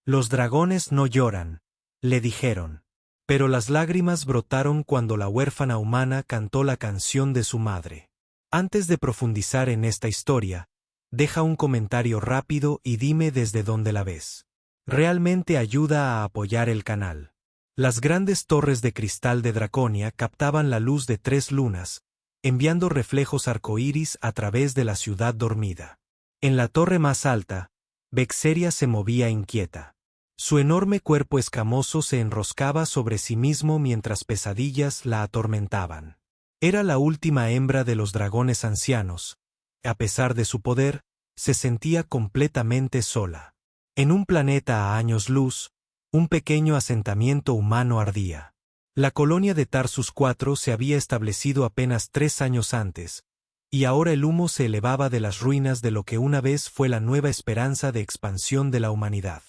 Los dragones no lloran, le dijeron. Pero las lágrimas brotaron cuando la huérfana humana cantó la canción de su madre. Antes de profundizar en esta historia, deja un comentario rápido y dime desde dónde la ves. Realmente ayuda a apoyar el canal. Las grandes torres de cristal de Draconia captaban la luz de 3 lunas, enviando reflejos arcoíris a través de la ciudad dormida. En la torre más alta, Vexeria se movía inquieta. Su enorme cuerpo escamoso se enroscaba sobre sí mismo mientras pesadillas la atormentaban. Era la última hembra de los dragones ancianos. A pesar de su poder, se sentía completamente sola. En un planeta a años luz, un pequeño asentamiento humano ardía. La colonia de Tarsus IV se había establecido apenas 3 años antes, y ahora el humo se elevaba de las ruinas de lo que una vez fue la nueva esperanza de expansión de la humanidad.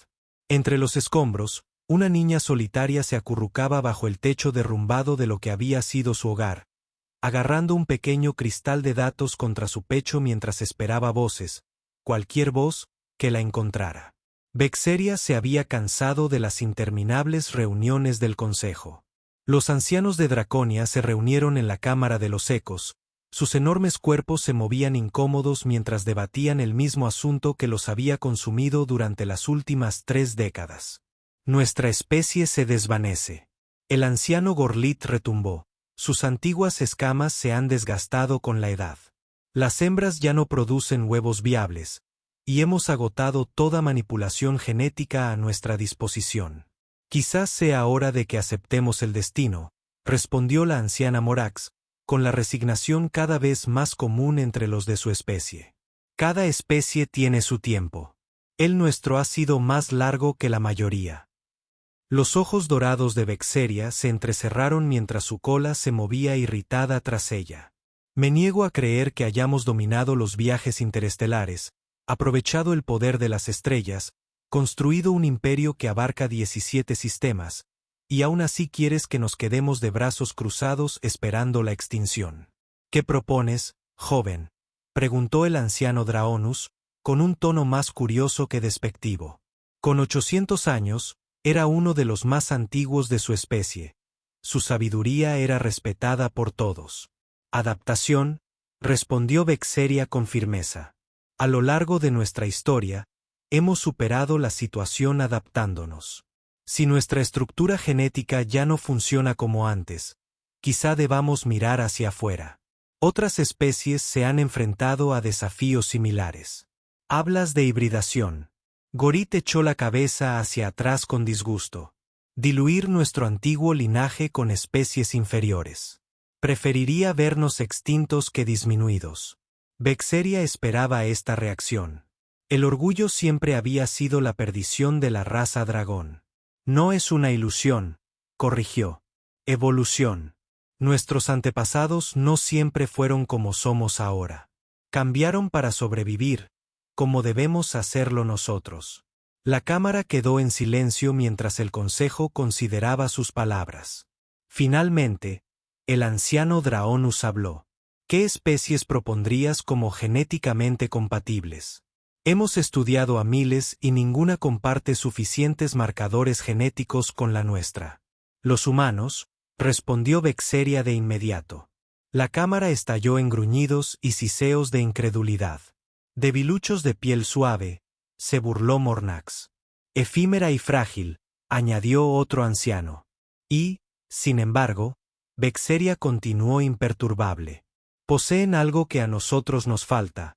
Entre los escombros, una niña solitaria se acurrucaba bajo el techo derrumbado de lo que había sido su hogar, agarrando un pequeño cristal de datos contra su pecho mientras esperaba voces, cualquier voz, que la encontrara. Vexeria se había cansado de las interminables reuniones del consejo. Los ancianos de Draconia se reunieron en la Cámara de los Ecos. Sus enormes cuerpos se movían incómodos mientras debatían el mismo asunto que los había consumido durante las últimas 3 décadas. Nuestra especie se desvanece. El anciano Gorlit retumbó. Sus antiguas escamas se han desgastado con la edad. Las hembras ya no producen huevos viables, y hemos agotado toda manipulación genética a nuestra disposición. Quizás sea hora de que aceptemos el destino, respondió la anciana Morax, con la resignación cada vez más común entre los de su especie. Cada especie tiene su tiempo. El nuestro ha sido más largo que la mayoría. Los ojos dorados de Vexeria se entrecerraron mientras su cola se movía irritada tras ella. Me niego a creer que hayamos dominado los viajes interestelares, aprovechado el poder de las estrellas, construido un imperio que abarca 17 sistemas, y aún así quieres que nos quedemos de brazos cruzados esperando la extinción. ¿Qué propones, joven?, preguntó el anciano Draonus, con un tono más curioso que despectivo. Con 800 años, era uno de los más antiguos de su especie. Su sabiduría era respetada por todos. Adaptación, respondió Vexeria con firmeza. A lo largo de nuestra historia, hemos superado la situación adaptándonos. Si nuestra estructura genética ya no funciona como antes, quizá debamos mirar hacia afuera. Otras especies se han enfrentado a desafíos similares. Hablas de hibridación. Gorit echó la cabeza hacia atrás con disgusto. Diluir nuestro antiguo linaje con especies inferiores. Preferiría vernos extintos que disminuidos. Vexeria esperaba esta reacción. El orgullo siempre había sido la perdición de la raza dragón. No es una ilusión, corrigió. Evolución. Nuestros antepasados no siempre fueron como somos ahora. Cambiaron para sobrevivir, como debemos hacerlo nosotros. La cámara quedó en silencio mientras el consejo consideraba sus palabras. Finalmente, el anciano Draonus habló. ¿Qué especies propondrías como genéticamente compatibles? Hemos estudiado a miles y ninguna comparte suficientes marcadores genéticos con la nuestra. Los humanos, respondió Vexeria de inmediato. La cámara estalló en gruñidos y siseos de incredulidad. Debiluchos de piel suave, se burló Mornax. Efímera y frágil, añadió otro anciano. Y, sin embargo, Vexeria continuó imperturbable. Poseen algo que a nosotros nos falta,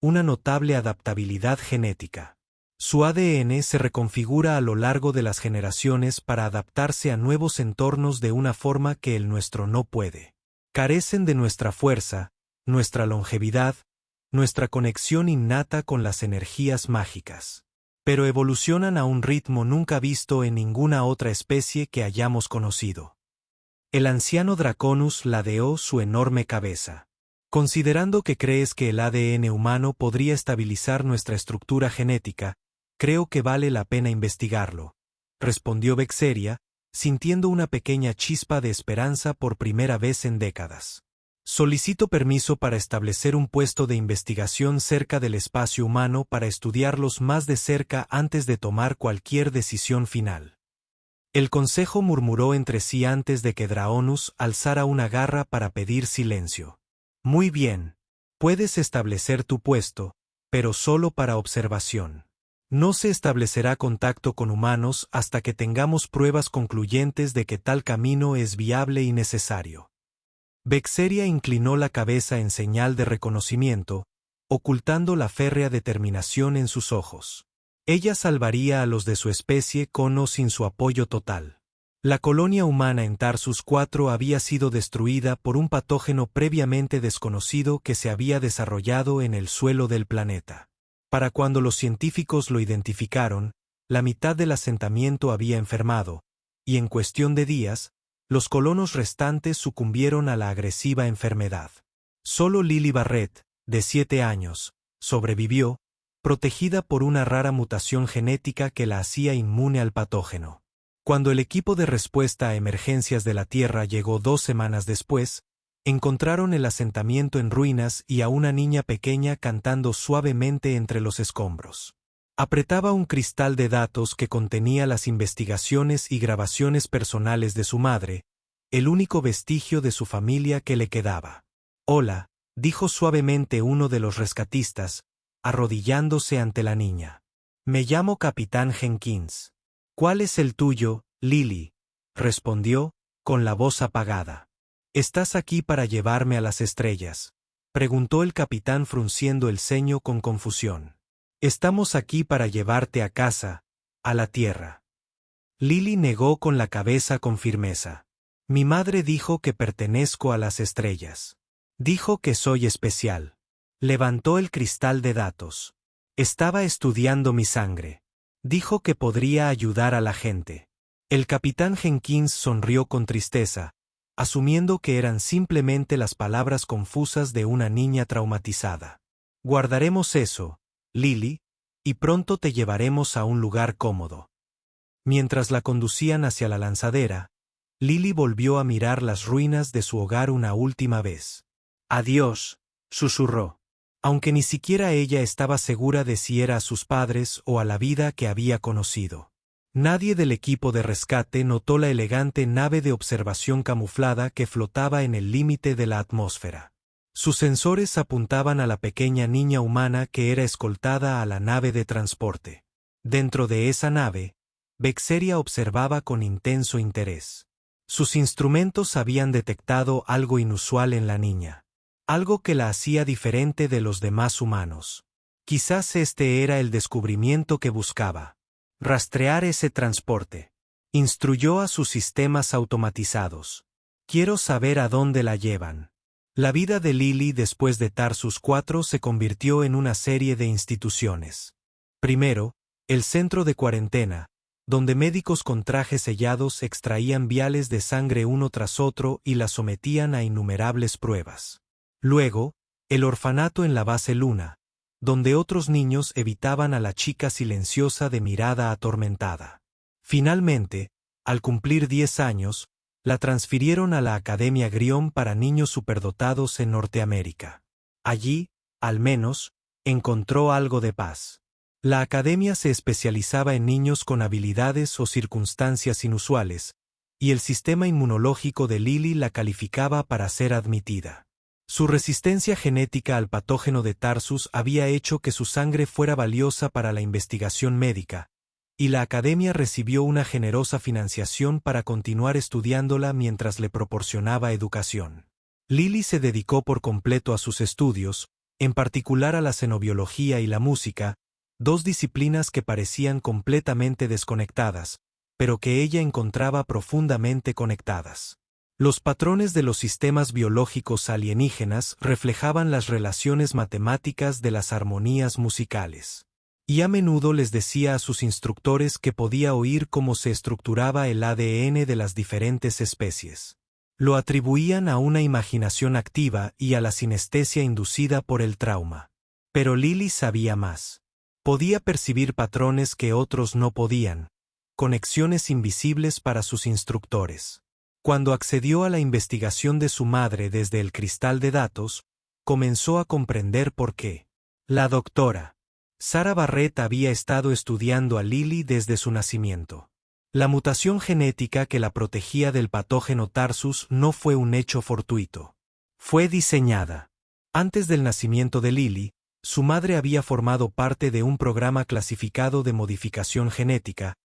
una notable adaptabilidad genética. Su ADN se reconfigura a lo largo de las generaciones para adaptarse a nuevos entornos de una forma que el nuestro no puede. Carecen de nuestra fuerza, nuestra longevidad, nuestra conexión innata con las energías mágicas. Pero evolucionan a un ritmo nunca visto en ninguna otra especie que hayamos conocido. El anciano Draconus ladeó su enorme cabeza. Considerando que crees que el ADN humano podría estabilizar nuestra estructura genética, creo que vale la pena investigarlo, respondió Vexeria, sintiendo una pequeña chispa de esperanza por primera vez en décadas. Solicito permiso para establecer un puesto de investigación cerca del espacio humano para estudiarlos más de cerca antes de tomar cualquier decisión final. El consejo murmuró entre sí antes de que Draonus alzara una garra para pedir silencio. Muy bien. Puedes establecer tu puesto, pero solo para observación. No se establecerá contacto con humanos hasta que tengamos pruebas concluyentes de que tal camino es viable y necesario. Vexeria inclinó la cabeza en señal de reconocimiento, ocultando la férrea determinación en sus ojos. Ella salvaría a los de su especie con o sin su apoyo total. La colonia humana en Tarsus 4 había sido destruida por un patógeno previamente desconocido que se había desarrollado en el suelo del planeta. Para cuando los científicos lo identificaron, la mitad del asentamiento había enfermado, y en cuestión de días, los colonos restantes sucumbieron a la agresiva enfermedad. Solo Lily Barrett, de 7 años, sobrevivió, protegida por una rara mutación genética que la hacía inmune al patógeno. Cuando el equipo de respuesta a emergencias de la Tierra llegó 2 semanas después, encontraron el asentamiento en ruinas y a una niña pequeña cantando suavemente entre los escombros. Apretaba un cristal de datos que contenía las investigaciones y grabaciones personales de su madre, el único vestigio de su familia que le quedaba. «Hola», dijo suavemente uno de los rescatistas, arrodillándose ante la niña. «Me llamo Capitán Jenkins». «¿Cuál es el tuyo, Lily?», respondió, con la voz apagada. «¿Estás aquí para llevarme a las estrellas?», preguntó el capitán frunciendo el ceño con confusión. «Estamos aquí para llevarte a casa, a la Tierra». Lily negó con la cabeza con firmeza. «Mi madre dijo que pertenezco a las estrellas. Dijo que soy especial». Levantó el cristal de datos. «Estaba estudiando mi sangre. Dijo que podría ayudar a la gente». El capitán Jenkins sonrió con tristeza, asumiendo que eran simplemente las palabras confusas de una niña traumatizada. «Guardaremos eso, Lily, y pronto te llevaremos a un lugar cómodo». Mientras la conducían hacia la lanzadera, Lily volvió a mirar las ruinas de su hogar una última vez. «Adiós», susurró, aunque ni siquiera ella estaba segura de si era a sus padres o a la vida que había conocido. Nadie del equipo de rescate notó la elegante nave de observación camuflada que flotaba en el límite de la atmósfera. Sus sensores apuntaban a la pequeña niña humana que era escoltada a la nave de transporte. Dentro de esa nave, Vexeria observaba con intenso interés. Sus instrumentos habían detectado algo inusual en la niña. Algo que la hacía diferente de los demás humanos. Quizás este era el descubrimiento que buscaba. Rastrear ese transporte. Instruyó a sus sistemas automatizados. «Quiero saber a dónde la llevan». La vida de Lily después de Tarsus 4 se convirtió en una serie de instituciones. Primero, el centro de cuarentena, donde médicos con trajes sellados extraían viales de sangre uno tras otro y la sometían a innumerables pruebas. Luego, el orfanato en la base Luna, donde otros niños evitaban a la chica silenciosa de mirada atormentada. Finalmente, al cumplir 10 años, la transfirieron a la Academia Grión para niños superdotados en Norteamérica. Allí, al menos, encontró algo de paz. La academia se especializaba en niños con habilidades o circunstancias inusuales, y el sistema inmunológico de Lily la calificaba para ser admitida. Su resistencia genética al patógeno de Tarsus había hecho que su sangre fuera valiosa para la investigación médica, y la academia recibió una generosa financiación para continuar estudiándola mientras le proporcionaba educación. Lily se dedicó por completo a sus estudios, en particular a la xenobiología y la música, 2 disciplinas que parecían completamente desconectadas, pero que ella encontraba profundamente conectadas. Los patrones de los sistemas biológicos alienígenas reflejaban las relaciones matemáticas de las armonías musicales. Y a menudo les decía a sus instructores que podía oír cómo se estructuraba el ADN de las diferentes especies. Lo atribuían a una imaginación activa y a la sinestesia inducida por el trauma. Pero Lily sabía más. Podía percibir patrones que otros no podían, conexiones invisibles para sus instructores. Cuando accedió a la investigación de su madre desde el cristal de datos, comenzó a comprender por qué. La doctora Sarah Barrett había estado estudiando a Lily desde su nacimiento. La mutación genética que la protegía del patógeno Tarsus no fue un hecho fortuito. Fue diseñada. Antes del nacimiento de Lily, su madre había formado parte de un programa clasificado de modificación genética,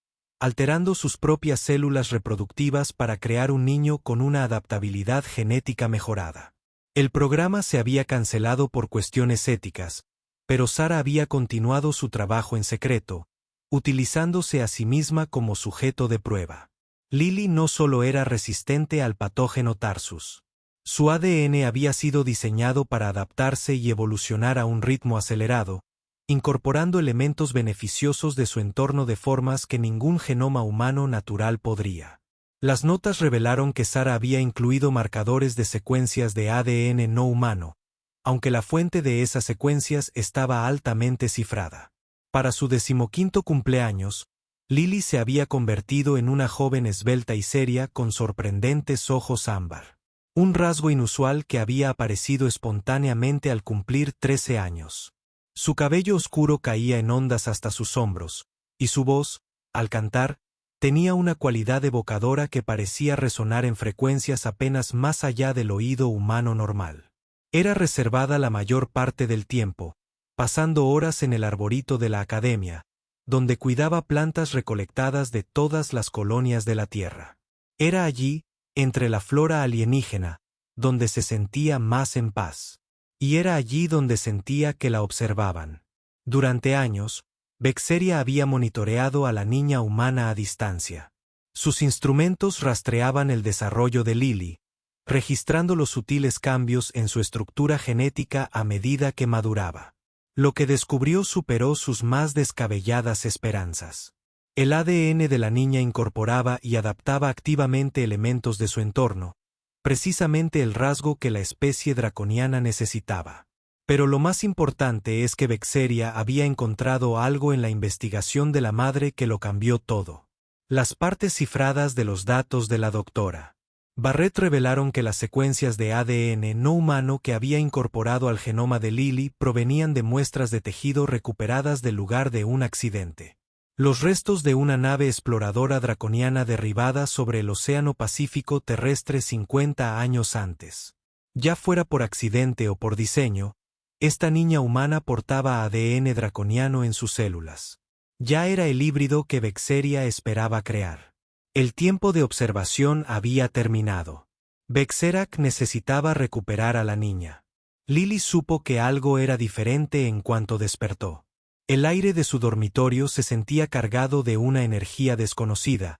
alterando sus propias células reproductivas para crear un niño con una adaptabilidad genética mejorada. El programa se había cancelado por cuestiones éticas, pero Sarah había continuado su trabajo en secreto, utilizándose a sí misma como sujeto de prueba. Lily no solo era resistente al patógeno Tarsus. Su ADN había sido diseñado para adaptarse y evolucionar a un ritmo acelerado, incorporando elementos beneficiosos de su entorno de formas que ningún genoma humano natural podría. Las notas revelaron que Sarah había incluido marcadores de secuencias de ADN no humano, aunque la fuente de esas secuencias estaba altamente cifrada. Para su 15º cumpleaños, Lily se había convertido en una joven esbelta y seria con sorprendentes ojos ámbar. Un rasgo inusual que había aparecido espontáneamente al cumplir 13 años. Su cabello oscuro caía en ondas hasta sus hombros, y su voz, al cantar, tenía una cualidad evocadora que parecía resonar en frecuencias apenas más allá del oído humano normal. Era reservada la mayor parte del tiempo, pasando horas en el arborito de la academia, donde cuidaba plantas recolectadas de todas las colonias de la Tierra. Era allí, entre la flora alienígena, donde se sentía más en paz. Y era allí donde sentía que la observaban. Durante años, Bexeria había monitoreado a la niña humana a distancia. Sus instrumentos rastreaban el desarrollo de Lily, registrando los sutiles cambios en su estructura genética a medida que maduraba. Lo que descubrió superó sus más descabelladas esperanzas. El ADN de la niña incorporaba y adaptaba activamente elementos de su entorno, precisamente el rasgo que la especie draconiana necesitaba. Pero lo más importante es que Bexeria había encontrado algo en la investigación de la madre que lo cambió todo. Las partes cifradas de los datos de la doctora Barrett revelaron que las secuencias de ADN no humano que había incorporado al genoma de Lily provenían de muestras de tejido recuperadas del lugar de un accidente. Los restos de una nave exploradora draconiana derribada sobre el Océano Pacífico terrestre 50 años antes. Ya fuera por accidente o por diseño, esta niña humana portaba ADN draconiano en sus células. Ya era el híbrido que Bexeria esperaba crear. El tiempo de observación había terminado. Bexerac necesitaba recuperar a la niña. Lily supo que algo era diferente en cuanto despertó. El aire de su dormitorio se sentía cargado de una energía desconocida,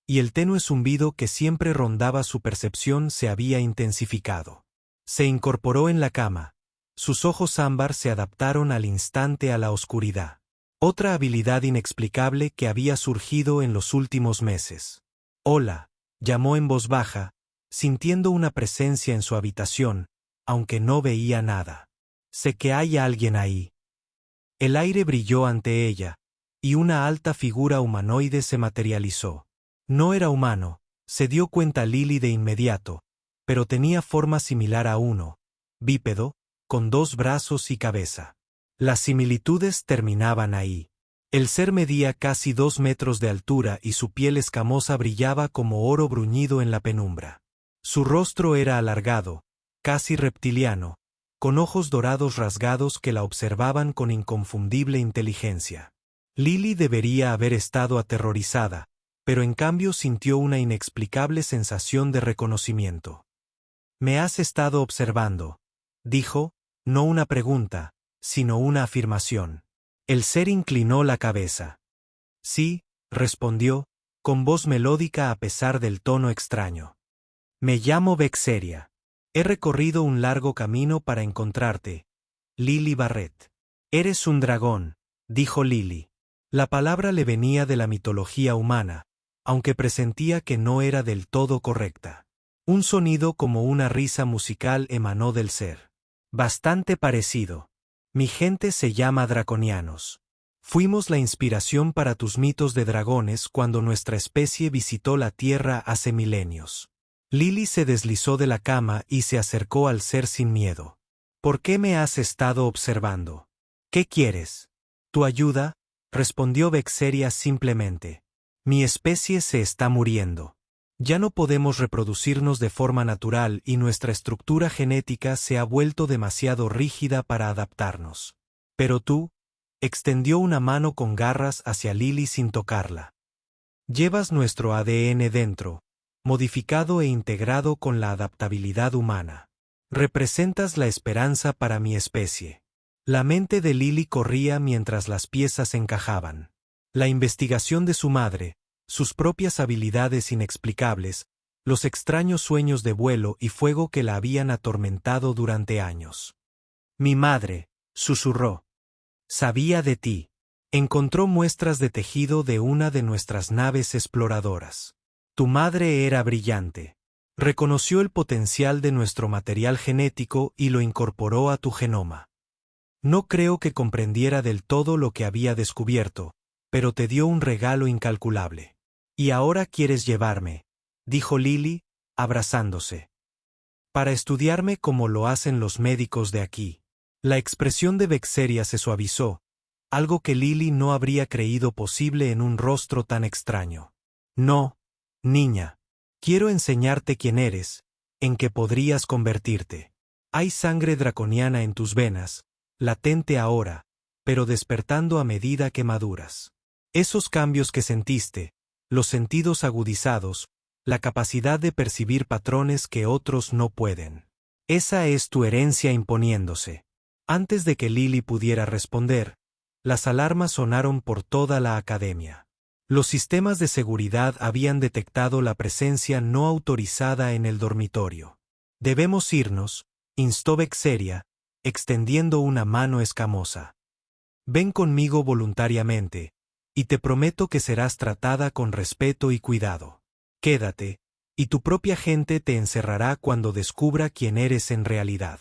y el tenue zumbido que siempre rondaba su percepción se había intensificado. Se incorporó en la cama. Sus ojos ámbar se adaptaron al instante a la oscuridad. Otra habilidad inexplicable que había surgido en los últimos meses. «Hola», llamó en voz baja, sintiendo una presencia en su habitación, aunque no veía nada. «Sé que hay alguien ahí». El aire brilló ante ella, y una alta figura humanoide se materializó. No era humano, se dio cuenta Lily de inmediato, pero tenía forma similar a uno, bípedo, con 2 brazos y cabeza. Las similitudes terminaban ahí. El ser medía casi 2 metros de altura y su piel escamosa brillaba como oro bruñido en la penumbra. Su rostro era alargado, casi reptiliano, con ojos dorados rasgados que la observaban con inconfundible inteligencia. Lily debería haber estado aterrorizada, pero en cambio sintió una inexplicable sensación de reconocimiento. «Me has estado observando», dijo, no una pregunta, sino una afirmación. El ser inclinó la cabeza. «Sí», respondió, con voz melódica a pesar del tono extraño. «Me llamo Bexeria. He recorrido un largo camino para encontrarte, Lily Barrett». «Eres un dragón», dijo Lily. La palabra le venía de la mitología humana, aunque presentía que no era del todo correcta. Un sonido como una risa musical emanó del ser. «Bastante parecido. Mi gente se llama draconianos. Fuimos la inspiración para tus mitos de dragones cuando nuestra especie visitó la Tierra hace milenios. Lily se deslizó de la cama y se acercó al ser sin miedo. ¿Por qué me has estado observando? ¿Qué quieres? ¿Tu ayuda? Respondió Vexeria simplemente. Mi especie se está muriendo. Ya no podemos reproducirnos de forma natural y nuestra estructura genética se ha vuelto demasiado rígida para adaptarnos. Pero tú, extendió una mano con garras hacia Lily sin tocarla. Llevas nuestro ADN dentro, modificado e integrado con la adaptabilidad humana. Representas la esperanza para mi especie. La mente de Lily corría mientras las piezas encajaban. La investigación de su madre, sus propias habilidades inexplicables, los extraños sueños de vuelo y fuego que la habían atormentado durante años. Mi madre, susurró. Sabía de ti. Encontró muestras de tejido de una de nuestras naves exploradoras. Tu madre era brillante. Reconoció el potencial de nuestro material genético y lo incorporó a tu genoma. No creo que comprendiera del todo lo que había descubierto, pero te dio un regalo incalculable. Y ahora quieres llevarme, dijo Lily, abrazándose. Para estudiarme como lo hacen los médicos de aquí. La expresión de Vexeria se suavizó, algo que Lily no habría creído posible en un rostro tan extraño. No, niña. Quiero enseñarte quién eres, en qué podrías convertirte. Hay sangre draconiana en tus venas, latente ahora, pero despertando a medida que maduras. Esos cambios que sentiste, los sentidos agudizados, la capacidad de percibir patrones que otros no pueden. Esa es tu herencia imponiéndose. Antes de que Lily pudiera responder, las alarmas sonaron por toda la academia. Los sistemas de seguridad habían detectado la presencia no autorizada en el dormitorio. Debemos irnos, instó Vexeria, extendiendo una mano escamosa. Ven conmigo voluntariamente, y te prometo que serás tratada con respeto y cuidado. Quédate, y tu propia gente te encerrará cuando descubra quién eres en realidad.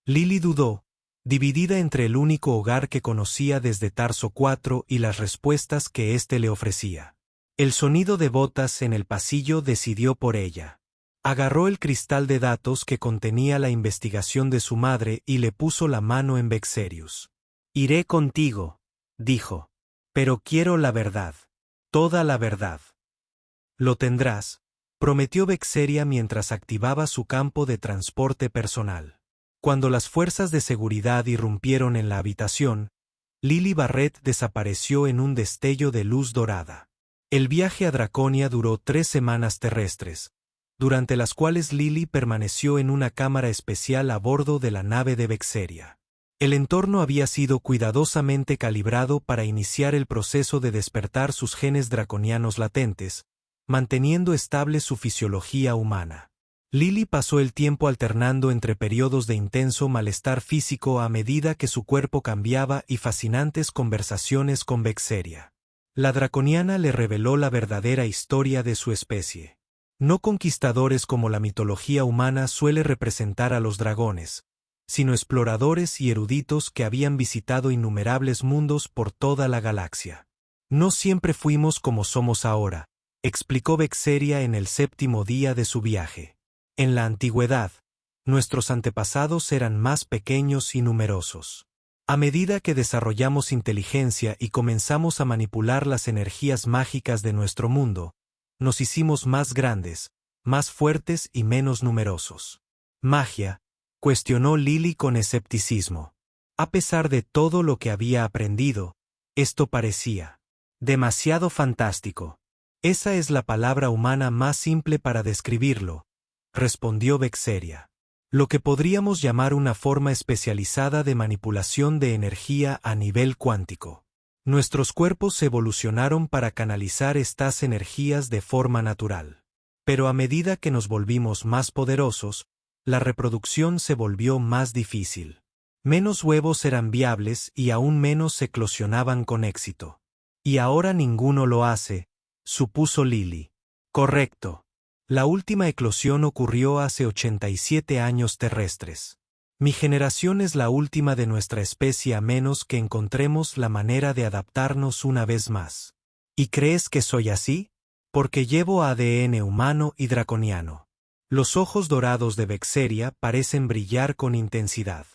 Lily dudó, dividida entre el único hogar que conocía desde Tarso 4 y las respuestas que éste le ofrecía. El sonido de botas en el pasillo decidió por ella. Agarró el cristal de datos que contenía la investigación de su madre y le puso la mano en Vexerius. Iré contigo, dijo. Pero quiero la verdad. Toda la verdad. Lo tendrás, prometió Vexeria mientras activaba su campo de transporte personal. Cuando las fuerzas de seguridad irrumpieron en la habitación, Lily Barrett desapareció en un destello de luz dorada. El viaje a Draconia duró 3 semanas terrestres, durante las cuales Lily permaneció en una cámara especial a bordo de la nave de Vexeria. El entorno había sido cuidadosamente calibrado para iniciar el proceso de despertar sus genes draconianos latentes, manteniendo estable su fisiología humana. Lily pasó el tiempo alternando entre periodos de intenso malestar físico a medida que su cuerpo cambiaba y fascinantes conversaciones con Vexeria. La draconiana le reveló la verdadera historia de su especie. No conquistadores como la mitología humana suele representar a los dragones, sino exploradores y eruditos que habían visitado innumerables mundos por toda la galaxia. No siempre fuimos como somos ahora, explicó Vexeria en el 7º día de su viaje. En la antigüedad, nuestros antepasados eran más pequeños y numerosos. A medida que desarrollamos inteligencia y comenzamos a manipular las energías mágicas de nuestro mundo, nos hicimos más grandes, más fuertes y menos numerosos. ¿Magia?, cuestionó Lily con escepticismo. A pesar de todo lo que había aprendido, esto parecía demasiado fantástico. Esa es la palabra humana más simple para describirlo, respondió Vexeria. Lo que podríamos llamar una forma especializada de manipulación de energía a nivel cuántico. Nuestros cuerpos evolucionaron para canalizar estas energías de forma natural. Pero a medida que nos volvimos más poderosos, la reproducción se volvió más difícil. Menos huevos eran viables y aún menos eclosionaban con éxito. Y ahora ninguno lo hace, supuso Lily. Correcto. La última eclosión ocurrió hace 87 años terrestres. Mi generación es la última de nuestra especie a menos que encontremos la manera de adaptarnos una vez más. ¿Y crees que soy así? Porque llevo ADN humano y draconiano. Los ojos dorados de Vexeria parecen brillar con intensidad.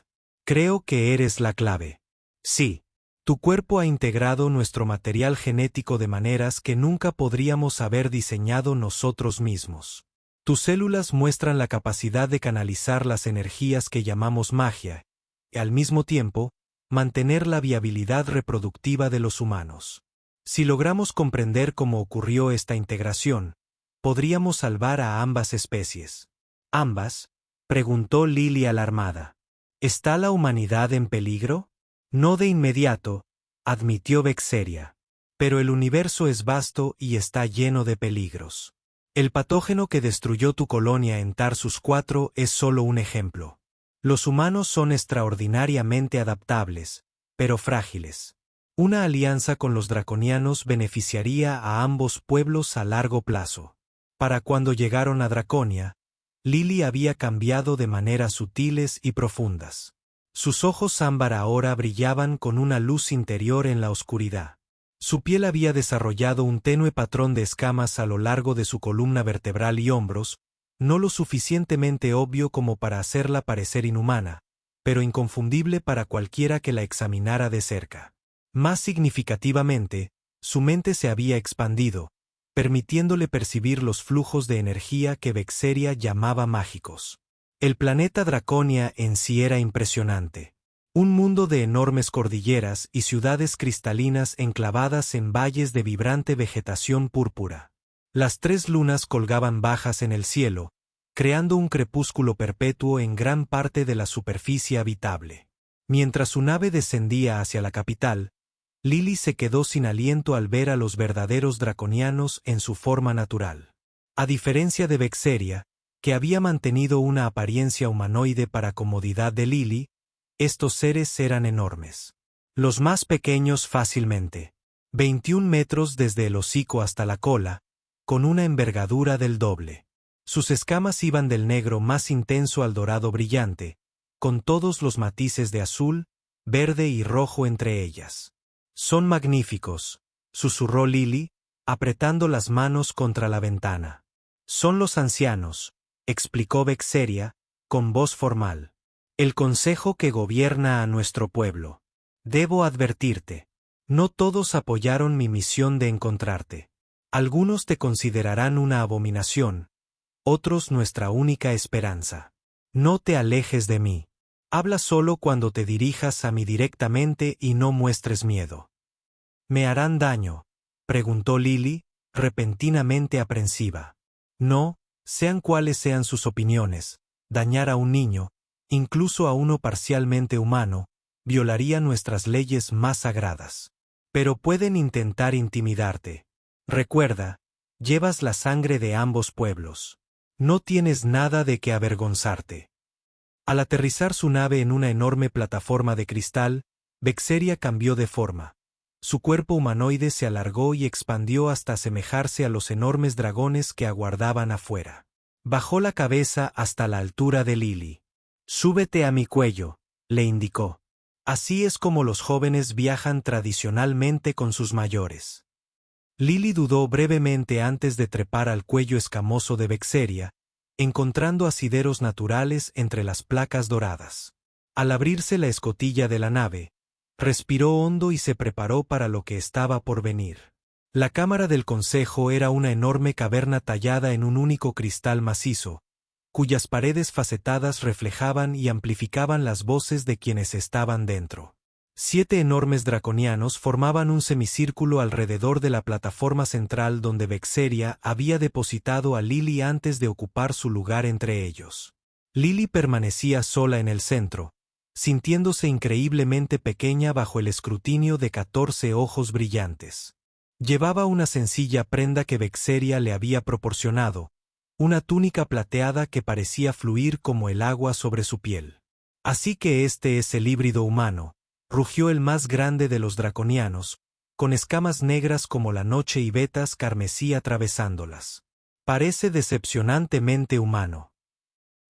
Creo que eres la clave. Sí. Tu cuerpo ha integrado nuestro material genético de maneras que nunca podríamos haber diseñado nosotros mismos. Tus células muestran la capacidad de canalizar las energías que llamamos magia, y al mismo tiempo, mantener la viabilidad reproductiva de los humanos. Si logramos comprender cómo ocurrió esta integración, podríamos salvar a ambas especies. ¿Ambas?, preguntó Lily alarmada. ¿Está la humanidad en peligro? No de inmediato, admitió Vexeria. Pero el universo es vasto y está lleno de peligros. El patógeno que destruyó tu colonia en Tarsus 4 es solo un ejemplo. Los humanos son extraordinariamente adaptables, pero frágiles. Una alianza con los draconianos beneficiaría a ambos pueblos a largo plazo. Para cuando llegaron a Draconia, Lily había cambiado de maneras sutiles y profundas. Sus ojos ámbar ahora brillaban con una luz interior en la oscuridad. Su piel había desarrollado un tenue patrón de escamas a lo largo de su columna vertebral y hombros, no lo suficientemente obvio como para hacerla parecer inhumana, pero inconfundible para cualquiera que la examinara de cerca. Más significativamente, su mente se había expandido, permitiéndole percibir los flujos de energía que Vexeria llamaba mágicos. El planeta Draconia en sí era impresionante. Un mundo de enormes cordilleras y ciudades cristalinas enclavadas en valles de vibrante vegetación púrpura. Las 3 lunas colgaban bajas en el cielo, creando un crepúsculo perpetuo en gran parte de la superficie habitable. Mientras su nave descendía hacia la capital, Lily se quedó sin aliento al ver a los verdaderos draconianos en su forma natural. A diferencia de Vexeria, que había mantenido una apariencia humanoide para comodidad de Lily, estos seres eran enormes. Los más pequeños fácilmente. 21 metros desde el hocico hasta la cola, con una envergadura del doble. Sus escamas iban del negro más intenso al dorado brillante, con todos los matices de azul, verde y rojo entre ellas. Son magníficos, susurró Lily, apretando las manos contra la ventana. Son los ancianos, explicó Vexeria, con voz formal. El consejo que gobierna a nuestro pueblo. Debo advertirte. No todos apoyaron mi misión de encontrarte. Algunos te considerarán una abominación, otros nuestra única esperanza. No te alejes de mí. Habla solo cuando te dirijas a mí directamente y no muestres miedo. ¿Me harán daño?, preguntó Lily, repentinamente aprensiva. No, sean cuales sean sus opiniones, dañar a un niño, incluso a uno parcialmente humano, violaría nuestras leyes más sagradas. Pero pueden intentar intimidarte. Recuerda, llevas la sangre de ambos pueblos. No tienes nada de qué avergonzarte. Al aterrizar su nave en una enorme plataforma de cristal, Vexeria cambió de forma. Su cuerpo humanoide se alargó y expandió hasta asemejarse a los enormes dragones que aguardaban afuera. Bajó la cabeza hasta la altura de Lily. «Súbete a mi cuello», le indicó. Así es como los jóvenes viajan tradicionalmente con sus mayores. Lily dudó brevemente antes de trepar al cuello escamoso de Vexeria, encontrando asideros naturales entre las placas doradas. Al abrirse la escotilla de la nave, respiró hondo y se preparó para lo que estaba por venir. La cámara del consejo era una enorme caverna tallada en un único cristal macizo, cuyas paredes facetadas reflejaban y amplificaban las voces de quienes estaban dentro. 7 enormes draconianos formaban un semicírculo alrededor de la plataforma central donde Vexeria había depositado a Lily antes de ocupar su lugar entre ellos. Lily permanecía sola en el centro, sintiéndose increíblemente pequeña bajo el escrutinio de 14 ojos brillantes. Llevaba una sencilla prenda que Vexeria le había proporcionado, una túnica plateada que parecía fluir como el agua sobre su piel. Así que este es el híbrido humano, rugió el más grande de los draconianos, con escamas negras como la noche y vetas carmesí atravesándolas. Parece decepcionantemente humano.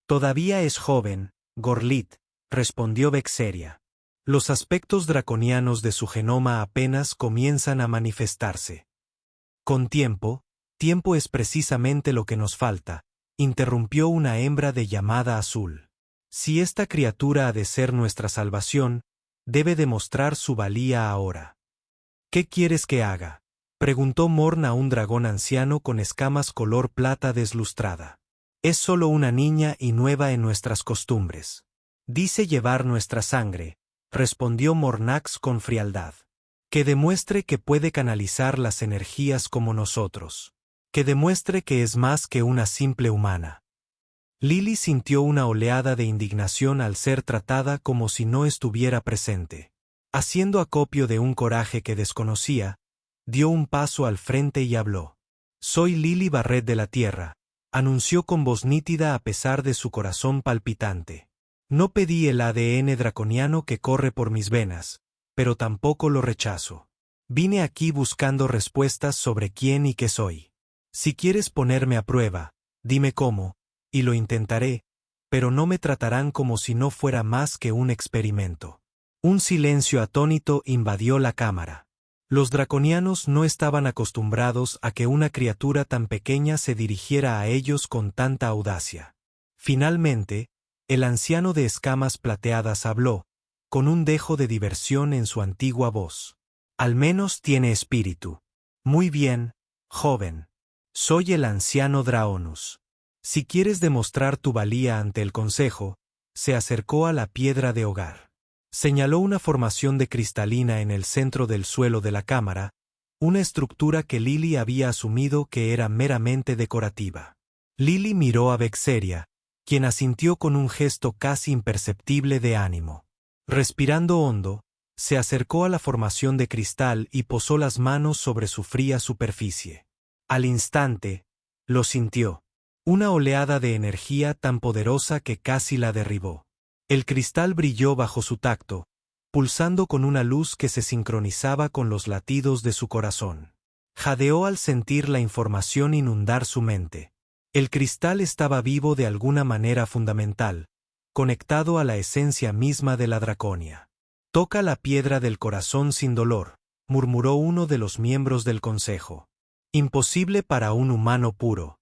Todavía es joven, Gorlit, respondió Vexeria. Los aspectos draconianos de su genoma apenas comienzan a manifestarse. Con tiempo es precisamente lo que nos falta, interrumpió una hembra de llamada Azul. Si esta criatura ha de ser nuestra salvación, debe demostrar su valía ahora. ¿Qué quieres que haga?, preguntó Morn a un dragón anciano con escamas color plata deslustrada. Es solo una niña y nueva en nuestras costumbres. Dice llevar nuestra sangre, respondió Mornax con frialdad. Que demuestre que puede canalizar las energías como nosotros. Que demuestre que es más que una simple humana. Lily sintió una oleada de indignación al ser tratada como si no estuviera presente. Haciendo acopio de un coraje que desconocía, dio un paso al frente y habló. Soy Lily Barret de la Tierra, anunció con voz nítida a pesar de su corazón palpitante. No pedí el ADN draconiano que corre por mis venas, pero tampoco lo rechazo. Vine aquí buscando respuestas sobre quién y qué soy. Si quieres ponerme a prueba, dime cómo, y lo intentaré, pero no me tratarán como si no fuera más que un experimento. Un silencio atónito invadió la cámara. Los draconianos no estaban acostumbrados a que una criatura tan pequeña se dirigiera a ellos con tanta audacia. Finalmente, el anciano de escamas plateadas habló, con un dejo de diversión en su antigua voz. Al menos tiene espíritu. Muy bien, joven. Soy el anciano Draonus. Si quieres demostrar tu valía ante el consejo, se acercó a la piedra de hogar. Señaló una formación de cristalina en el centro del suelo de la cámara, una estructura que Lily había asumido que era meramente decorativa. Lily miró a Vexeria, quien asintió con un gesto casi imperceptible de ánimo. Respirando hondo, se acercó a la formación de cristal y posó las manos sobre su fría superficie. Al instante, lo sintió. Una oleada de energía tan poderosa que casi la derribó. El cristal brilló bajo su tacto, pulsando con una luz que se sincronizaba con los latidos de su corazón. Jadeó al sentir la información inundar su mente. El cristal estaba vivo de alguna manera fundamental, conectado a la esencia misma de la draconia. Toca la piedra del corazón sin dolor, murmuró uno de los miembros del consejo. Imposible para un humano puro.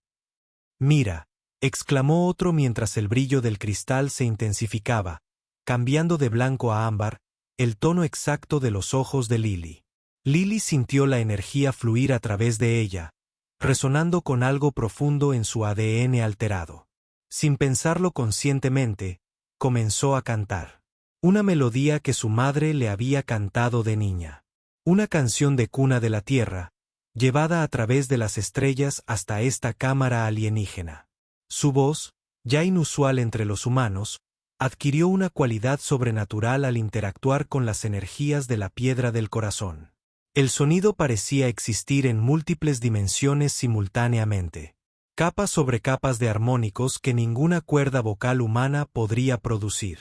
Mira, exclamó otro mientras el brillo del cristal se intensificaba, cambiando de blanco a ámbar, el tono exacto de los ojos de Lily. Lily sintió la energía fluir a través de ella, resonando con algo profundo en su ADN alterado. Sin pensarlo conscientemente, comenzó a cantar. Una melodía que su madre le había cantado de niña. Una canción de cuna de la tierra, llevada a través de las estrellas hasta esta cámara alienígena. Su voz, ya inusual entre los humanos, adquirió una cualidad sobrenatural al interactuar con las energías de la piedra del corazón. El sonido parecía existir en múltiples dimensiones simultáneamente. Capas sobre capas de armónicos que ninguna cuerda vocal humana podría producir.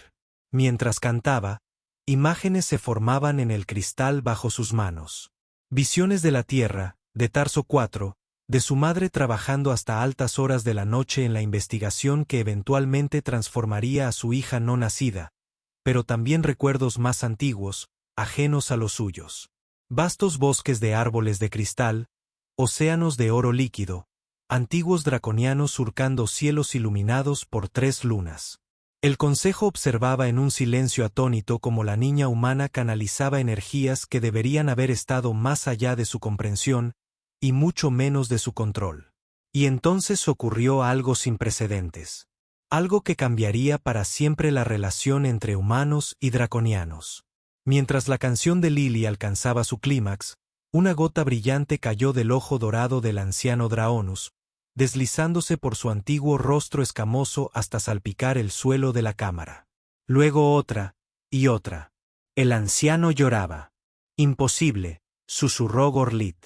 Mientras cantaba, imágenes se formaban en el cristal bajo sus manos. Visiones de la Tierra, de Tarso 4, de su madre trabajando hasta altas horas de la noche en la investigación que eventualmente transformaría a su hija no nacida, pero también recuerdos más antiguos, ajenos a los suyos. Vastos bosques de árboles de cristal, océanos de oro líquido, antiguos draconianos surcando cielos iluminados por 3 lunas. El consejo observaba en un silencio atónito cómo la niña humana canalizaba energías que deberían haber estado más allá de su comprensión y mucho menos de su control. Y entonces ocurrió algo sin precedentes. Algo que cambiaría para siempre la relación entre humanos y draconianos. Mientras la canción de Lily alcanzaba su clímax, una gota brillante cayó del ojo dorado del anciano Draonus, deslizándose por su antiguo rostro escamoso hasta salpicar el suelo de la cámara. Luego otra, y otra. El anciano lloraba. Imposible, susurró Gorlit.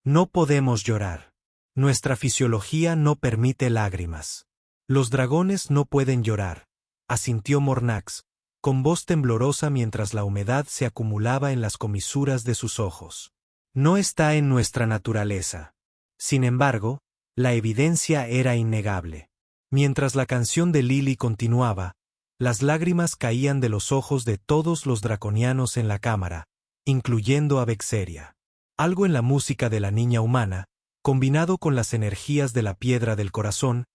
No podemos llorar. Nuestra fisiología no permite lágrimas. Los dragones no pueden llorar, asintió Mornax, con voz temblorosa mientras la humedad se acumulaba en las comisuras de sus ojos. No está en nuestra naturaleza. Sin embargo, la evidencia era innegable. Mientras la canción de Lily continuaba, las lágrimas caían de los ojos de todos los draconianos en la cámara, incluyendo a Vexeria. Algo en la música de la niña humana, combinado con las energías de la piedra del corazón,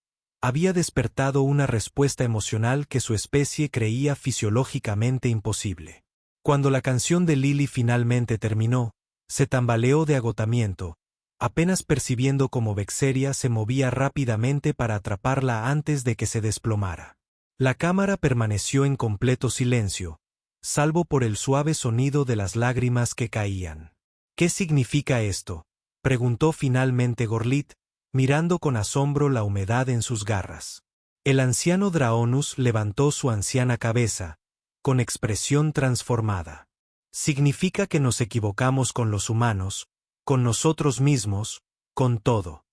había despertado una respuesta emocional que su especie creía fisiológicamente imposible. Cuando la canción de Lily finalmente terminó, se tambaleó de agotamiento, apenas percibiendo cómo Vexeria se movía rápidamente para atraparla antes de que se desplomara. La cámara permaneció en completo silencio, salvo por el suave sonido de las lágrimas que caían. ¿Qué significa esto?, preguntó finalmente Gorlit, mirando con asombro la humedad en sus garras. El anciano Draonus levantó su anciana cabeza, con expresión transformada. Significa que nos equivocamos con los humanos, con nosotros mismos, con todo.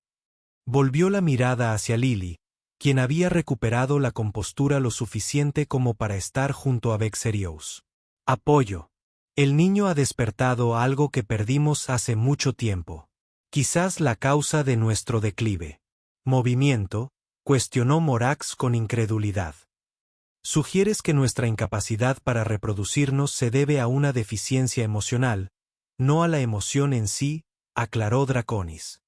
Volvió la mirada hacia Lily, quien había recuperado la compostura lo suficiente como para estar junto a Vexerios. Apoyo. El niño ha despertado algo que perdimos hace mucho tiempo. Quizás la causa de nuestro declive. Movimiento, cuestionó Morax con incredulidad. Sugieres que nuestra incapacidad para reproducirnos se debe a una deficiencia emocional, no a la emoción en sí, aclaró Draconis.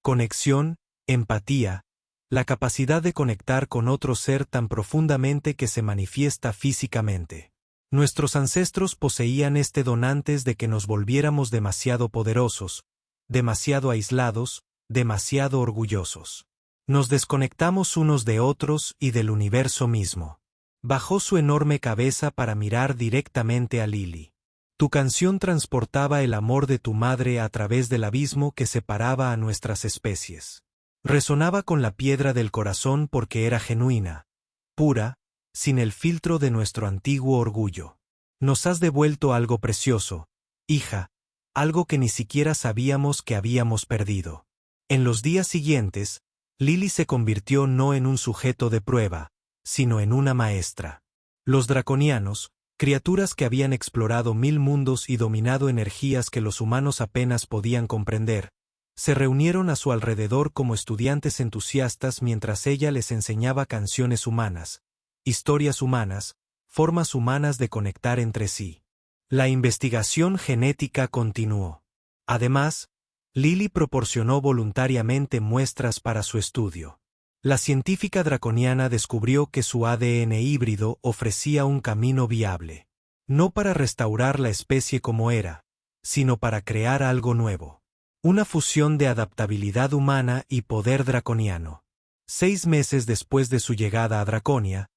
Conexión, empatía, la capacidad de conectar con otro ser tan profundamente que se manifiesta físicamente. Nuestros ancestros poseían este don antes de que nos volviéramos demasiado poderosos, demasiado aislados, demasiado orgullosos. Nos desconectamos unos de otros y del universo mismo. Bajó su enorme cabeza para mirar directamente a Lily. Tu canción transportaba el amor de tu madre a través del abismo que separaba a nuestras especies. Resonaba con la piedra del corazón porque era genuina, pura, sin el filtro de nuestro antiguo orgullo. Nos has devuelto algo precioso, hija, algo que ni siquiera sabíamos que habíamos perdido. En los días siguientes, Lily se convirtió no en un sujeto de prueba, sino en una maestra. Los draconianos, criaturas que habían explorado 1000 mundos y dominado energías que los humanos apenas podían comprender, se reunieron a su alrededor como estudiantes entusiastas mientras ella les enseñaba canciones humanas, historias humanas, formas humanas de conectar entre sí. La investigación genética continuó. Además, Lily proporcionó voluntariamente muestras para su estudio. La científica draconiana descubrió que su ADN híbrido ofrecía un camino viable. No para restaurar la especie como era, sino para crear algo nuevo. Una fusión de adaptabilidad humana y poder draconiano. 6 meses después de su llegada a Draconia,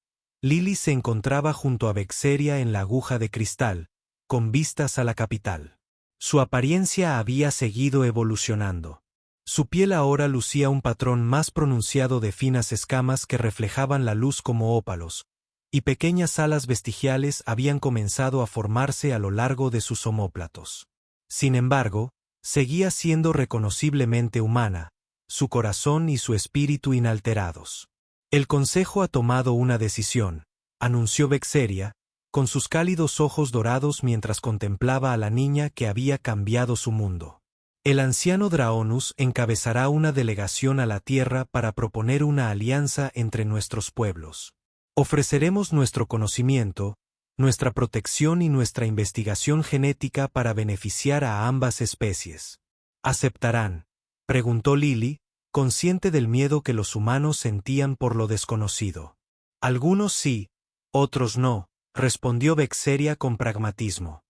Lily se encontraba junto a Vexeria en la aguja de cristal, con vistas a la capital. Su apariencia había seguido evolucionando. Su piel ahora lucía un patrón más pronunciado de finas escamas que reflejaban la luz como ópalos, y pequeñas alas vestigiales habían comenzado a formarse a lo largo de sus omóplatos. Sin embargo, seguía siendo reconociblemente humana, su corazón y su espíritu inalterados. El consejo ha tomado una decisión, anunció Vexeria, con sus cálidos ojos dorados mientras contemplaba a la niña que había cambiado su mundo. El anciano Draonus encabezará una delegación a la Tierra para proponer una alianza entre nuestros pueblos. Ofreceremos nuestro conocimiento, nuestra protección y nuestra investigación genética para beneficiar a ambas especies. ¿Aceptarán?, preguntó Lily, consciente del miedo que los humanos sentían por lo desconocido. Algunos sí, otros no, respondió Vexeria con pragmatismo.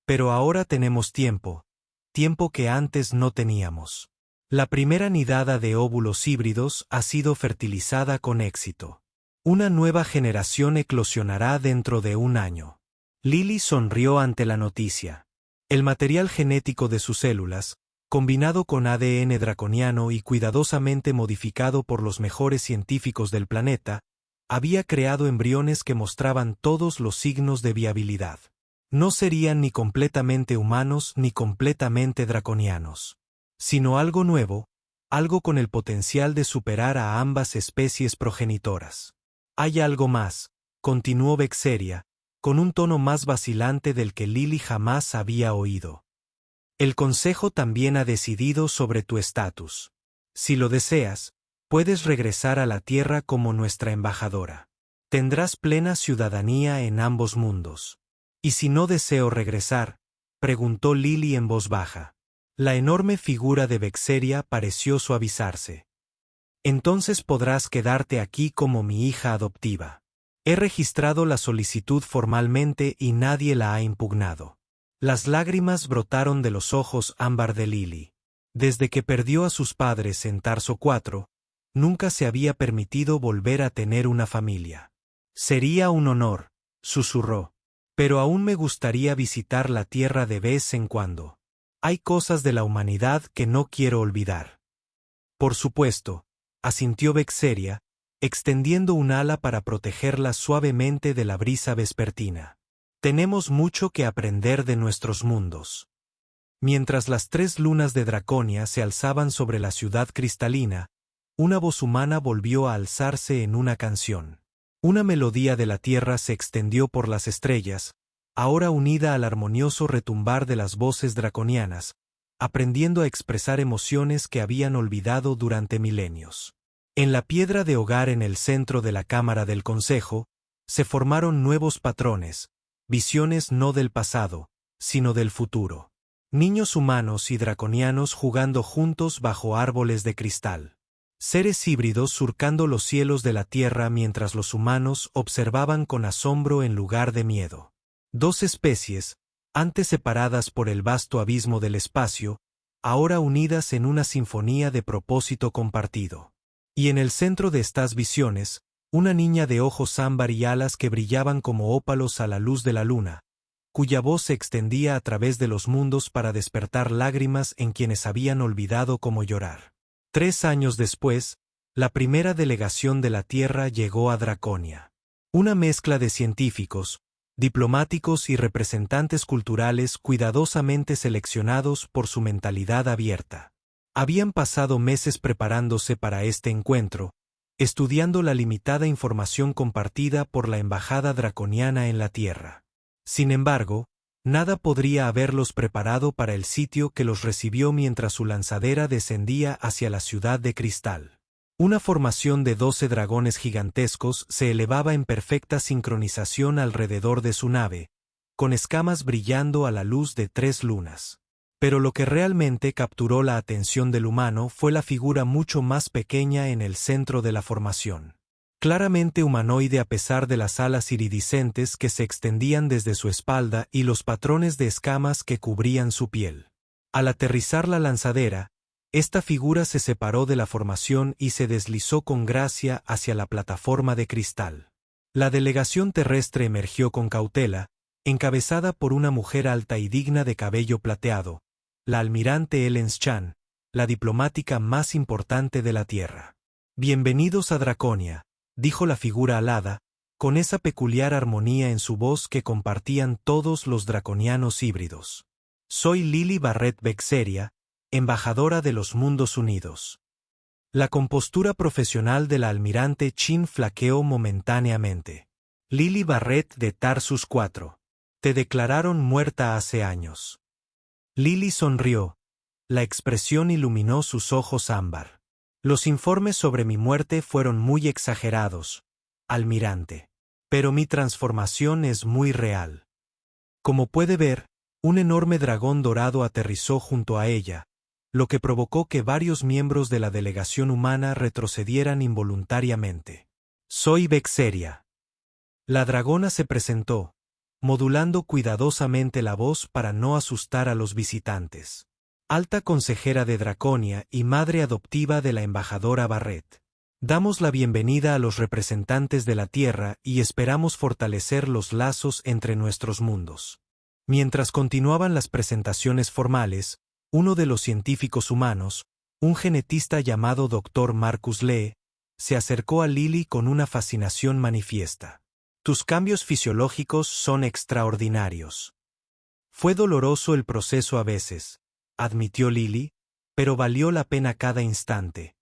Pero ahora tenemos tiempo que antes no teníamos. La primera nidada de óvulos híbridos ha sido fertilizada con éxito. Una nueva generación eclosionará dentro de 1 año. Lily sonrió ante la noticia. El material genético de sus células, combinado con ADN draconiano y cuidadosamente modificado por los mejores científicos del planeta, había creado embriones que mostraban todos los signos de viabilidad. No serían ni completamente humanos ni completamente draconianos, sino algo nuevo, algo con el potencial de superar a ambas especies progenitoras. Hay algo más, continuó Vexeria, con un tono más vacilante del que Lily jamás había oído. El Consejo también ha decidido sobre tu estatus. Si lo deseas, puedes regresar a la Tierra como nuestra embajadora. Tendrás plena ciudadanía en ambos mundos. ¿Y si no deseo regresar?, preguntó Lily en voz baja. La enorme figura de Vexeria pareció suavizarse. Entonces podrás quedarte aquí como mi hija adoptiva. He registrado la solicitud formalmente y nadie la ha impugnado. Las lágrimas brotaron de los ojos ámbar de Lily. Desde que perdió a sus padres en Tarso 4, nunca se había permitido volver a tener una familia. Sería un honor, susurró. Pero aún me gustaría visitar la tierra de vez en cuando. Hay cosas de la humanidad que no quiero olvidar. Por supuesto, asintió Vexeria, extendiendo un ala para protegerla suavemente de la brisa vespertina. Tenemos mucho que aprender de nuestros mundos. Mientras las 3 lunas de Draconia se alzaban sobre la ciudad cristalina, una voz humana volvió a alzarse en una canción. Una melodía de la tierra se extendió por las estrellas, ahora unida al armonioso retumbar de las voces draconianas, aprendiendo a expresar emociones que habían olvidado durante milenios. En la piedra de hogar en el centro de la Cámara del Consejo, se formaron nuevos patrones, visiones no del pasado, sino del futuro. Niños humanos y draconianos jugando juntos bajo árboles de cristal. Seres híbridos surcando los cielos de la tierra mientras los humanos observaban con asombro en lugar de miedo. 2 especies, antes separadas por el vasto abismo del espacio, ahora unidas en una sinfonía de propósito compartido. Y en el centro de estas visiones, una niña de ojos ámbar y alas que brillaban como ópalos a la luz de la luna, cuya voz se extendía a través de los mundos para despertar lágrimas en quienes habían olvidado cómo llorar. 3 años después, la primera delegación de la Tierra llegó a Draconia. Una mezcla de científicos, diplomáticos y representantes culturales cuidadosamente seleccionados por su mentalidad abierta. Habían pasado meses preparándose para este encuentro, estudiando la limitada información compartida por la embajada draconiana en la Tierra. Sin embargo, nada podría haberlos preparado para el sitio que los recibió mientras su lanzadera descendía hacia la ciudad de cristal. Una formación de 12 dragones gigantescos se elevaba en perfecta sincronización alrededor de su nave, con escamas brillando a la luz de 3 lunas. Pero lo que realmente capturó la atención del humano fue la figura mucho más pequeña en el centro de la formación. Claramente humanoide a pesar de las alas iridiscentes que se extendían desde su espalda y los patrones de escamas que cubrían su piel. Al aterrizar la lanzadera, esta figura se separó de la formación y se deslizó con gracia hacia la plataforma de cristal. La delegación terrestre emergió con cautela, encabezada por una mujer alta y digna de cabello plateado, la almirante Ellen Chan, la diplomática más importante de la Tierra. «Bienvenidos a Draconia», dijo la figura alada, con esa peculiar armonía en su voz que compartían todos los draconianos híbridos. «Soy Lily Barrett Vexeria, embajadora de los Mundos Unidos». La compostura profesional de la almirante Chin flaqueó momentáneamente. «Lily Barrett de Tarsus 4. Te declararon muerta hace años». Lily sonrió. La expresión iluminó sus ojos ámbar. «Los informes sobre mi muerte fueron muy exagerados, almirante. Pero mi transformación es muy real». Como puede ver, un enorme dragón dorado aterrizó junto a ella, lo que provocó que varios miembros de la delegación humana retrocedieran involuntariamente. «Soy Vexeria». La dragona se presentó, modulando cuidadosamente la voz para no asustar a los visitantes. «Alta consejera de Draconia y madre adoptiva de la embajadora Barrett. Damos la bienvenida a los representantes de la Tierra y esperamos fortalecer los lazos entre nuestros mundos». Mientras continuaban las presentaciones formales, uno de los científicos humanos, un genetista llamado Dr. Marcus Lee, se acercó a Lily con una fascinación manifiesta. «Tus cambios fisiológicos son extraordinarios». «Fue doloroso el proceso a veces», admitió Lily, «pero valió la pena cada instante».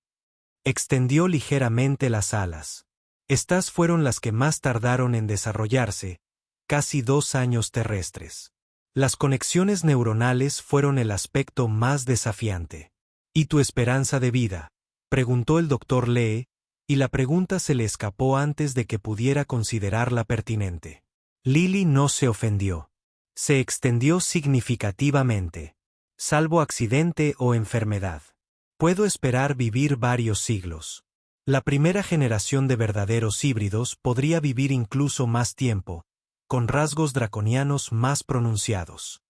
Extendió ligeramente las alas. Estas fueron las que más tardaron en desarrollarse, casi 2 años terrestres. Las conexiones neuronales fueron el aspecto más desafiante. «¿Y tu esperanza de vida?», preguntó el Dr. Lee, y la pregunta se le escapó antes de que pudiera considerarla pertinente. Lily no se ofendió. Se extendió significativamente. «Salvo accidente o enfermedad. Puedo esperar vivir varios siglos». La primera generación de verdaderos híbridos podría vivir incluso más tiempo, con rasgos draconianos más pronunciados.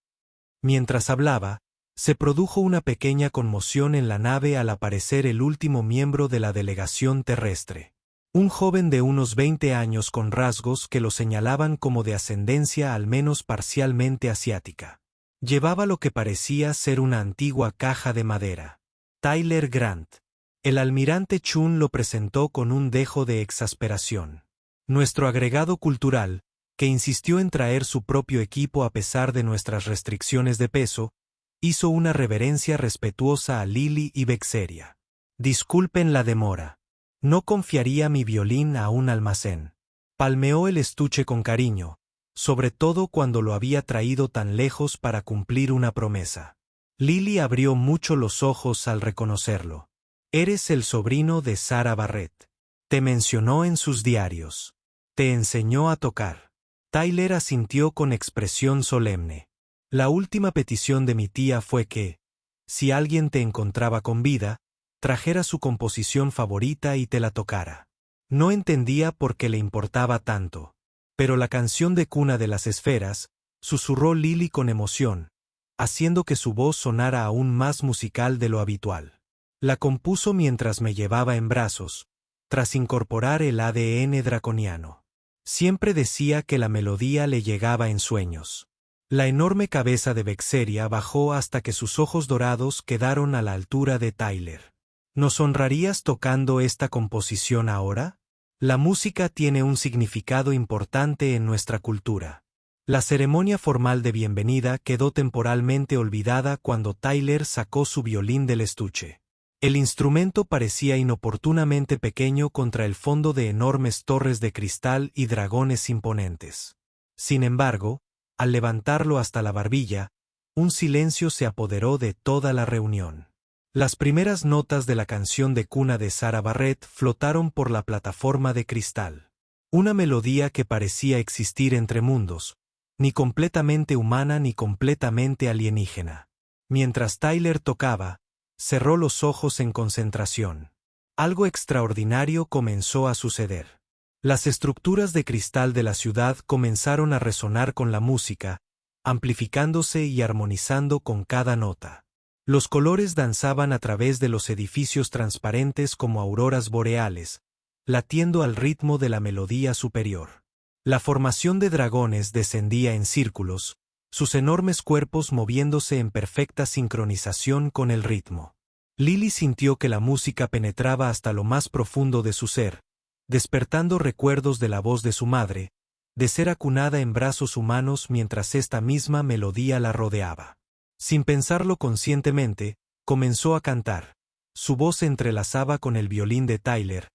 Mientras hablaba, se produjo una pequeña conmoción en la nave al aparecer el último miembro de la delegación terrestre. Un joven de unos 20 años con rasgos que lo señalaban como de ascendencia al menos parcialmente asiática. Llevaba lo que parecía ser una antigua caja de madera. Tyler Grant. El almirante Chun lo presentó con un dejo de exasperación. Nuestro agregado cultural, que insistió en traer su propio equipo a pesar de nuestras restricciones de peso, hizo una reverencia respetuosa a Lily y Vexeria. Disculpen la demora. No confiaría mi violín a un almacén. Palmeó el estuche con cariño, sobre todo cuando lo había traído tan lejos para cumplir una promesa. Lily abrió mucho los ojos al reconocerlo. Eres el sobrino de Sarah Barrett. Te mencionó en sus diarios. Te enseñó a tocar. Tyler asintió con expresión solemne. La última petición de mi tía fue que, si alguien te encontraba con vida, trajera su composición favorita y te la tocara. No entendía por qué le importaba tanto. Pero la canción de cuna de las esferas, susurró Lily con emoción, haciendo que su voz sonara aún más musical de lo habitual. La compuso mientras me llevaba en brazos, tras incorporar el ADN draconiano. Siempre decía que la melodía le llegaba en sueños. La enorme cabeza de Vexeria bajó hasta que sus ojos dorados quedaron a la altura de Tyler. ¿Nos honrarías tocando esta composición ahora? La música tiene un significado importante en nuestra cultura. La ceremonia formal de bienvenida quedó temporalmente olvidada cuando Tyler sacó su violín del estuche. El instrumento parecía inoportunamente pequeño contra el fondo de enormes torres de cristal y dragones imponentes. Sin embargo, al levantarlo hasta la barbilla, un silencio se apoderó de toda la reunión. Las primeras notas de la canción de cuna de Sarah Barrett flotaron por la plataforma de cristal. Una melodía que parecía existir entre mundos, ni completamente humana ni completamente alienígena. Mientras Tyler tocaba, cerró los ojos en concentración. Algo extraordinario comenzó a suceder. Las estructuras de cristal de la ciudad comenzaron a resonar con la música, amplificándose y armonizando con cada nota. Los colores danzaban a través de los edificios transparentes como auroras boreales, latiendo al ritmo de la melodía superior. La formación de dragones descendía en círculos, sus enormes cuerpos moviéndose en perfecta sincronización con el ritmo. Lily sintió que la música penetraba hasta lo más profundo de su ser, despertando recuerdos de la voz de su madre, de ser acunada en brazos humanos mientras esta misma melodía la rodeaba. Sin pensarlo conscientemente, comenzó a cantar. Su voz se entrelazaba con el violín de Tyler,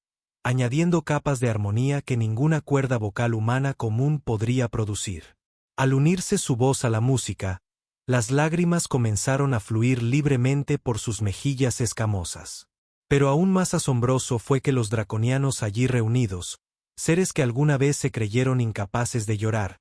añadiendo capas de armonía que ninguna cuerda vocal humana común podría producir. Al unirse su voz a la música, las lágrimas comenzaron a fluir libremente por sus mejillas escamosas. Pero aún más asombroso fue que los draconianos allí reunidos, seres que alguna vez se creyeron incapaces de llorar,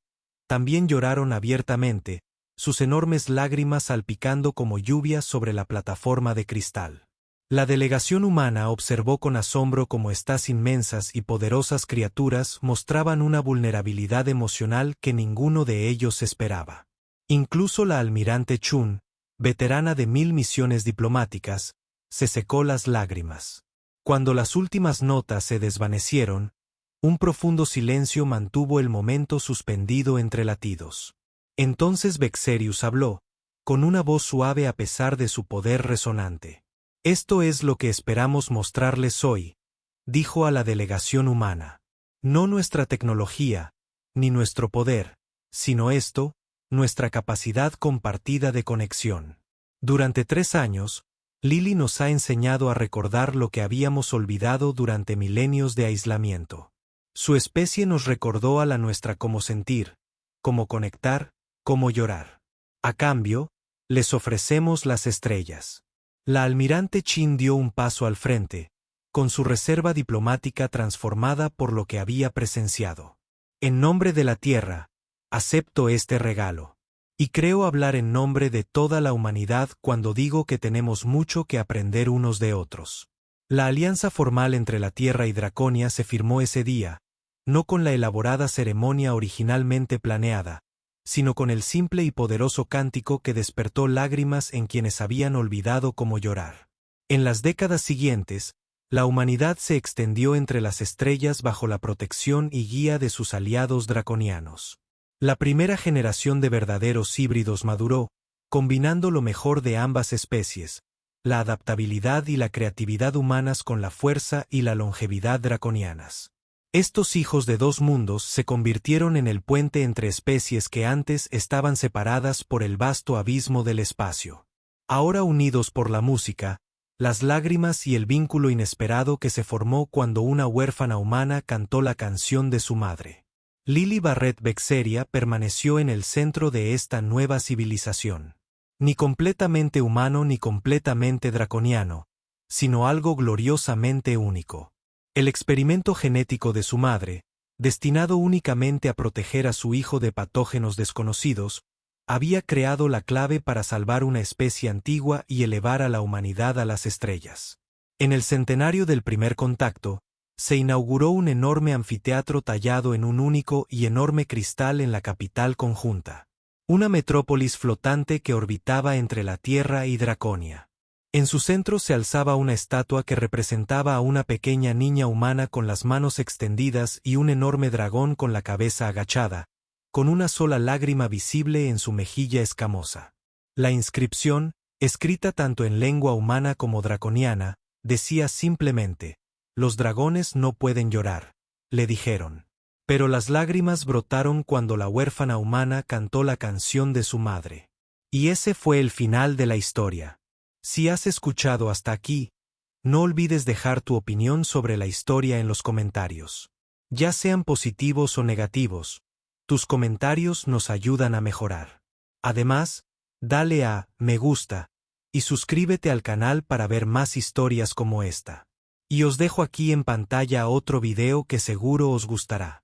también lloraron abiertamente, sus enormes lágrimas salpicando como lluvias sobre la plataforma de cristal. La delegación humana observó con asombro cómo estas inmensas y poderosas criaturas mostraban una vulnerabilidad emocional que ninguno de ellos esperaba. Incluso la almirante Chun, veterana de 1000 misiones diplomáticas, se secó las lágrimas. Cuando las últimas notas se desvanecieron, un profundo silencio mantuvo el momento suspendido entre latidos. Entonces Vexerius habló, con una voz suave a pesar de su poder resonante. Esto es lo que esperamos mostrarles hoy, dijo a la delegación humana. No nuestra tecnología, ni nuestro poder, sino esto, nuestra capacidad compartida de conexión. Durante 3 años, Lily nos ha enseñado a recordar lo que habíamos olvidado durante milenios de aislamiento. Su especie nos recordó a la nuestra cómo sentir, cómo conectar, cómo llorar. A cambio, les ofrecemos las estrellas. La almirante Chin dio un paso al frente, con su reserva diplomática transformada por lo que había presenciado. En nombre de la Tierra, acepto este regalo. Y creo hablar en nombre de toda la humanidad cuando digo que tenemos mucho que aprender unos de otros. La alianza formal entre la Tierra y Draconia se firmó ese día, no con la elaborada ceremonia originalmente planeada, sino con el simple y poderoso cántico que despertó lágrimas en quienes habían olvidado cómo llorar. En las décadas siguientes, la humanidad se extendió entre las estrellas bajo la protección y guía de sus aliados draconianos. La primera generación de verdaderos híbridos maduró, combinando lo mejor de ambas especies, la adaptabilidad y la creatividad humanas con la fuerza y la longevidad draconianas. Estos hijos de dos mundos se convirtieron en el puente entre especies que antes estaban separadas por el vasto abismo del espacio. Ahora unidos por la música, las lágrimas y el vínculo inesperado que se formó cuando una huérfana humana cantó la canción de su madre. Lily Barrett Bexeria permaneció en el centro de esta nueva civilización. Ni completamente humano ni completamente draconiano, sino algo gloriosamente único. El experimento genético de su madre, destinado únicamente a proteger a su hijo de patógenos desconocidos, había creado la clave para salvar una especie antigua y elevar a la humanidad a las estrellas. En el centenario del primer contacto, se inauguró un enorme anfiteatro tallado en un único y enorme cristal en la capital conjunta. Una metrópolis flotante que orbitaba entre la Tierra y Draconia. En su centro se alzaba una estatua que representaba a una pequeña niña humana con las manos extendidas y un enorme dragón con la cabeza agachada, con una sola lágrima visible en su mejilla escamosa. La inscripción, escrita tanto en lengua humana como draconiana, decía simplemente: «Los dragones no pueden llorar», le dijeron. Pero las lágrimas brotaron cuando la huérfana humana cantó la canción de su madre. Y ese fue el final de la historia. Si has escuchado hasta aquí, no olvides dejar tu opinión sobre la historia en los comentarios. Ya sean positivos o negativos, tus comentarios nos ayudan a mejorar. Además, dale a me gusta y suscríbete al canal para ver más historias como esta. Y os dejo aquí en pantalla otro video que seguro os gustará.